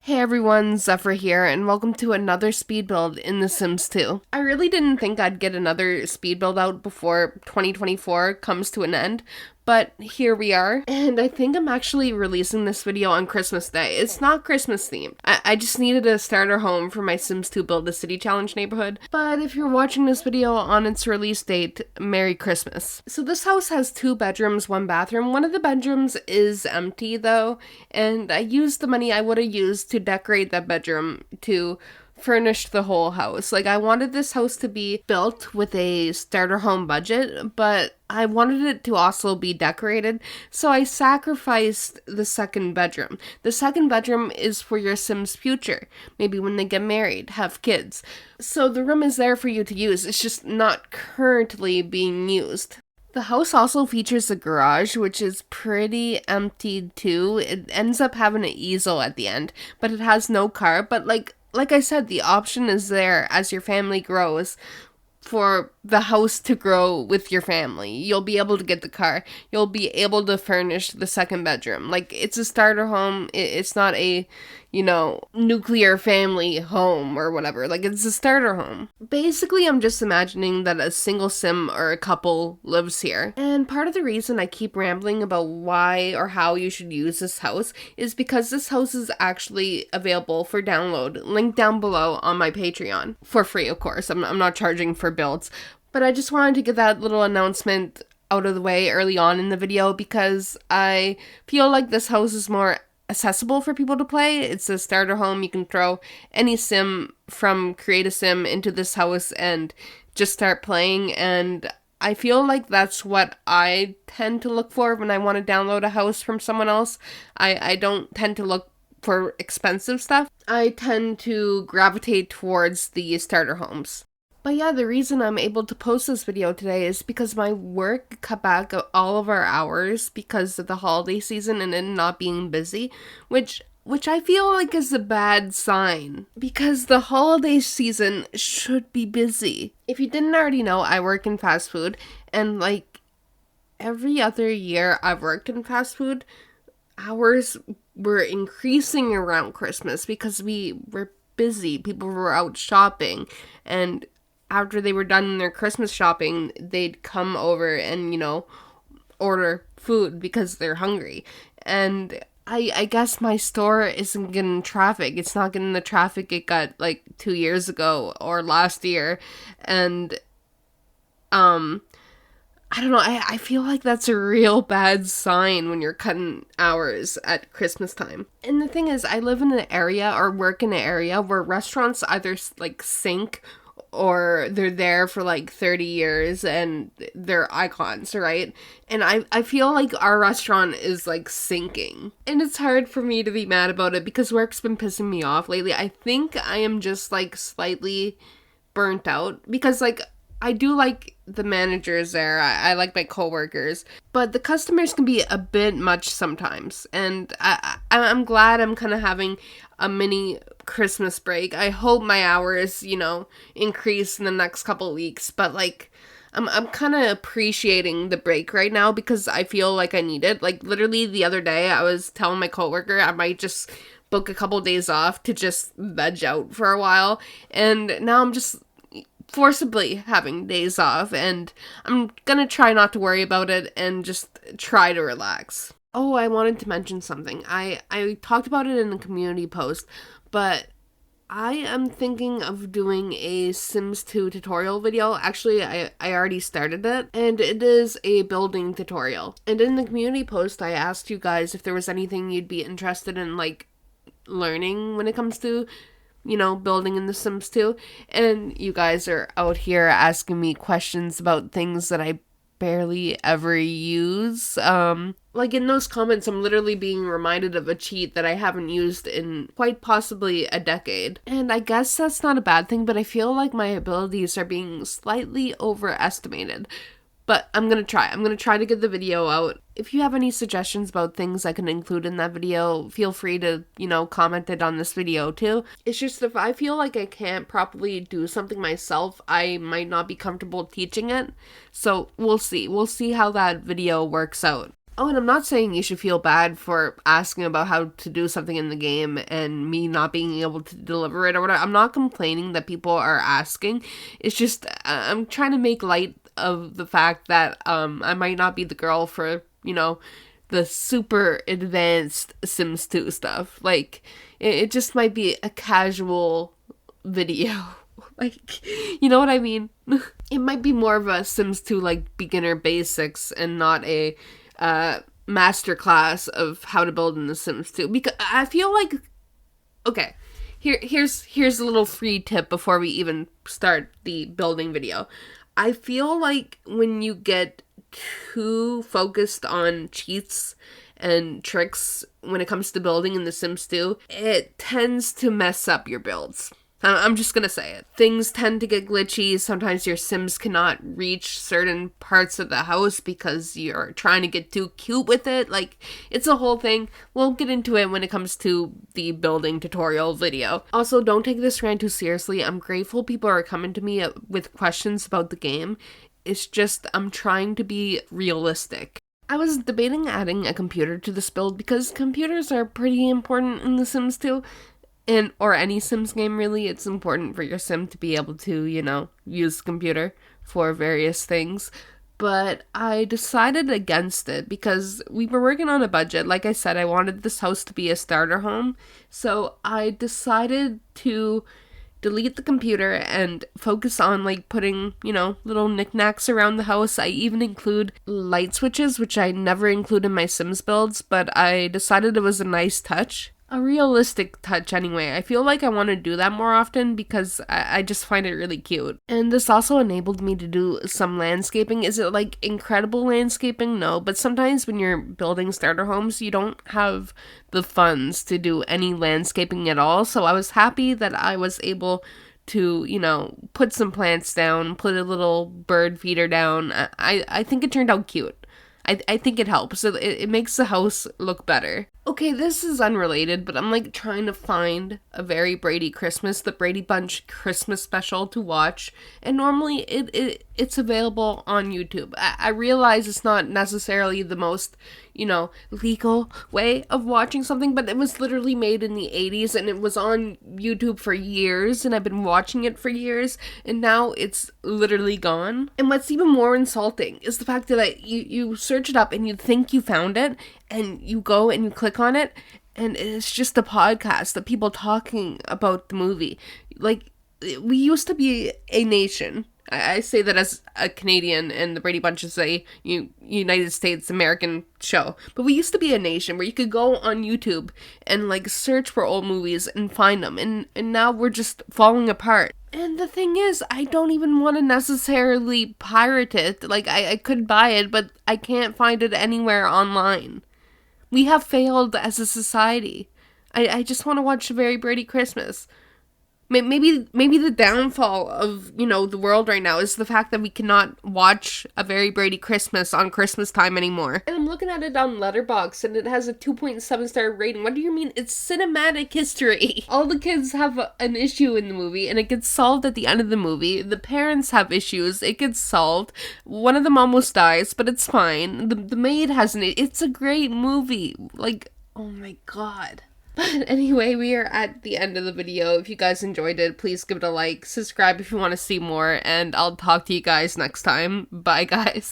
Hey everyone, Zephyr here, and welcome to another speed build in The Sims 2. I really didn't think I'd get another speed build out before 2024 comes to an end, but here we are, and I think I'm actually releasing this video on Christmas Day. It's not Christmas themed. I just needed a starter home for my Sims 2 Build a City Challenge neighborhood, but if you're watching this video on its release date, Merry Christmas. So this house has 2 bedrooms, 1 bathroom. One of the bedrooms is empty though, and I used the money I would have used to decorate that bedroom to furnish the whole house. Like, I wanted this house to be built with a starter home budget, but I wanted it to also be decorated, so I sacrificed the second bedroom. The second bedroom is for your Sim's future, maybe when they get married, have kids. So the room is there for you to use, it's just not currently being used. The house also features a garage, which is pretty empty too. It ends up having an easel at the end, but it has no car. But like I said, the option is there as your family grows for the house to grow with your family. You'll be able to get the car. You'll be able to furnish the second bedroom. Like, it's a starter home. It's not a, nuclear family home or whatever. Like, it's a starter home. Basically, I'm just imagining that a single sim or a couple lives here. And part of the reason I keep rambling about why or how you should use this house is because this house is actually available for download. Link down below on my Patreon. For free, of course. I'm not charging for builds. But I just wanted to get that little announcement out of the way early on in the video because I feel like this house is more accessible for people to play. It's a starter home. You can throw any sim from Create a Sim into this house and just start playing, and I feel like that's what I tend to look for when I want to download a house from someone else. I don't tend to look for expensive stuff. I tend to gravitate towards the starter homes. But yeah, the reason I'm able to post this video today is because my work cut back all of our hours because of the holiday season and it not being busy, which I feel like is a bad sign because the holiday season should be busy. If you didn't already know, I work in fast food, and like every other year I've worked in fast food, hours were increasing around Christmas because we were busy. People were out shopping, and after they were done their Christmas shopping, they'd come over and, order food because they're hungry. And I guess my store isn't getting traffic. It's not getting the traffic it got like 2 years ago or last year. And, I don't know, I feel like that's a real bad sign when you're cutting hours at Christmas time. And the thing is, I live in an area or work in an area where restaurants either like sink or they're there for like 30 years and they're icons, right? And I feel like our restaurant is like sinking. And it's hard for me to be mad about it because work's been pissing me off lately. I think I am just like slightly burnt out because like I do like the managers there. I like my coworkers, but the customers can be a bit much sometimes. And I'm glad I'm kind of having a mini Christmas break. I hope my hours, increase in the next couple weeks. But like, I'm kind of appreciating the break right now because I feel like I need it. Like literally the other day, I was telling my coworker I might just book a couple days off to just veg out for a while, and now I'm just forcibly having days off, and I'm gonna try not to worry about it and just try to relax. Oh, I wanted to mention something. I talked about it in a community post, but I am thinking of doing a Sims 2 tutorial video. Actually, I already started it, and it is a building tutorial. And in the community post, I asked you guys if there was anything you'd be interested in, like, learning when it comes to building in The Sims 2, and you guys are out here asking me questions about things that I barely ever use. Like in those comments, I'm literally being reminded of a cheat that I haven't used in quite possibly a decade. And I guess that's not a bad thing, but I feel like my abilities are being slightly overestimated. But I'm gonna try. I'm gonna try to get the video out. If you have any suggestions about things I can include in that video, feel free to, comment it on this video too. It's just if I feel like I can't properly do something myself, I might not be comfortable teaching it. So we'll see. We'll see how that video works out. Oh, and I'm not saying you should feel bad for asking about how to do something in the game and me not being able to deliver it or whatever. I'm not complaining that people are asking. It's just I'm trying to make light of the fact that I might not be the girl for, the super advanced Sims 2 stuff. Like it just might be a casual video. Like, you know what I mean? It might be more of a Sims 2 like beginner basics and not a masterclass of how to build in The Sims 2. Because I feel like, okay, here's a little free tip before we even start the building video. I feel like when you get too focused on cheats and tricks when it comes to building in The Sims 2, it tends to mess up your builds. I'm just gonna say it. Things tend to get glitchy. Sometimes your Sims cannot reach certain parts of the house because you're trying to get too cute with it. Like, it's a whole thing. We'll get into it when it comes to the building tutorial video. Also, don't take this rant too seriously. I'm grateful people are coming to me with questions about the game. It's just, I'm trying to be realistic. I was debating adding a computer to this build because computers are pretty important in The Sims 2. Or any Sims game, really. It's important for your Sim to be able to, use the computer for various things. But I decided against it because we were working on a budget. Like I said, I wanted this house to be a starter home. So I decided to delete the computer and focus on putting, little knickknacks around the house. I even include light switches, which I never include in my Sims builds, but I decided it was a nice touch. A realistic touch anyway. I feel like I want to do that more often because I just find it really cute. And this also enabled me to do some landscaping. Is it incredible landscaping? No, but sometimes when you're building starter homes, you don't have the funds to do any landscaping at all. So I was happy that I was able to, put some plants down, put a little bird feeder down. I think it turned out cute. I think it helps. It makes the house look better. Okay, this is unrelated, but I'm trying to find a Very Brady Christmas, the Brady Bunch Christmas special to watch. And normally it's available on YouTube. I realize it's not necessarily the most, legal way of watching something, but it was literally made in the 80s and it was on YouTube for years and I've been watching it for years and now it's literally gone. And what's even more insulting is the fact that you search it up and you think you found it and you go and you click on it and it's just a podcast of people talking about the movie. We used to be a nation. I say that as a Canadian, and the Brady Bunch is a United States American show. But we used to be a nation where you could go on YouTube and search for old movies and find them. And now we're just falling apart. And the thing is, I don't even want to necessarily pirate it. I could buy it, but I can't find it anywhere online. We have failed as a society. I just want to watch A Very Brady Christmas. Maybe the downfall of, the world right now is the fact that we cannot watch A Very Brady Christmas on Christmas time anymore. And I'm looking at it on Letterboxd and it has a 2.7 star rating. What do you mean? It's cinematic history. All the kids have an issue in the movie and it gets solved at the end of the movie. The parents have issues. It gets solved. One of them almost dies, but it's fine. The maid has it's a great movie. Oh my god. But anyway, we are at the end of the video. If you guys enjoyed it, please give it a like, subscribe if you want to see more, and I'll talk to you guys next time. Bye, guys.